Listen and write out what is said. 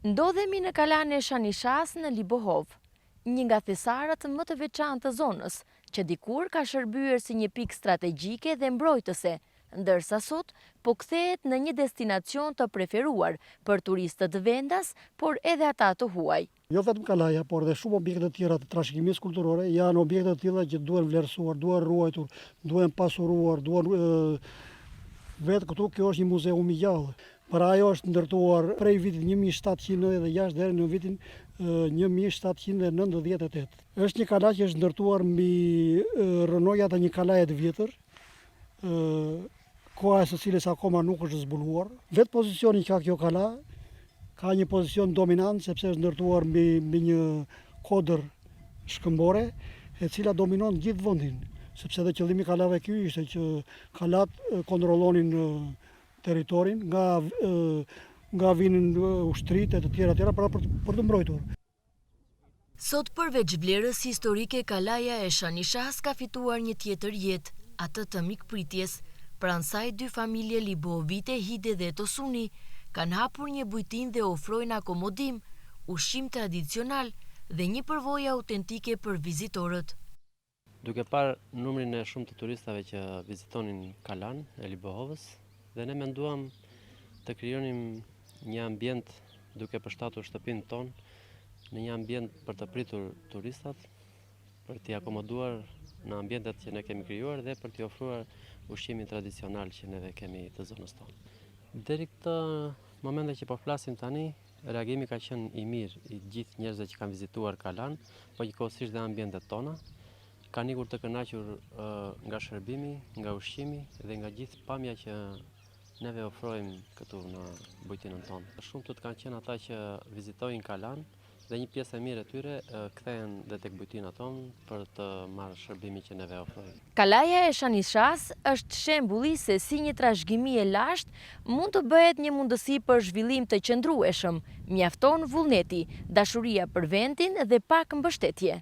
Ndodhemi në kalan e Shanishas në Libohov, një nga thesarat më të veçantë të zonës, që dikur ka shërbyer si një pikë strategjike dhe mbrojtëse, ndërsa sot po kthehet në një destinacion të preferuar për turistët vendas, por edhe ata të huaj. Jo vetëm kalaja, por dhe shumë objekte të tjera të trashëgimisë kulturore janë objekte të tilla që duhen vlerësuar, duhen ruajtur, duhen pasuruar, duhen vetë këtu kjo është një muzeum i gjallë. Pra ajo është ndërtuar prej vitit 1706 deri në vitin 1798. Është një kala që është ndërtuar mbi rënojat e një kalaje të vjetër, koha e së cilës akoma nuk është zbuluar. Vetë pozicioni që ka kjo kala ka një pozicion dominant sepse është ndërtuar mbi një kodër shkëmbore e cila dominon gjithë vendin, sepse dhe qëllimi i kalave ky ishte që kalat kontrollonin territorin nga vinin ushtrit e të tjera për të mbrojtur. Sot përveç vlerës historike, kalaja e Shanishas ka fituar një tjetër jetë, atë të mikpritjes. Pranë saj dy familje Libovite, Hide dhe Tosuni kanë hapur një bujtin dhe ofrojnë akomodim, ushqim tradicional dhe një përvojë autentike për vizitorët. Duke parë numrin e shumë të turistave që vizitonin kalan e Libohovës, dhe ne menduam të krijonim një ambient duke përshtatur shtëpinë tonë në një ambient për të pritur turistat, për t'i akomoduar në ambientet që ne kemi krijuar dhe për t'i ofruar ushqimin tradicional që neve kemi të zonës tonë. Deri këtë momente që po flasim tani, reagimi ka qenë i mirë i gjithë njerëzve që kanë vizituar kalan, po njëkohësisht dhe ambientet tona. Kanë ikur të kënaqur nga shërbimi, nga ushqimi dhe nga gjithë pamja që neve ofrojmë këtu në bujtinën tonë. Shumë të kanë qenë ata që vizitojnë kalan dhe një pjesë e mirë e tyre kthehen dhe tek bujtina tonë për të marrë shërbimin që neve ofrojmë. Kalaja e Shanishas është shembulli se si një trashëgimi e lashtë mund të bëhet një mundësi për zhvillim të qëndrueshëm. Mjafton vullneti, dashuria për vendin dhe pak mbështetje.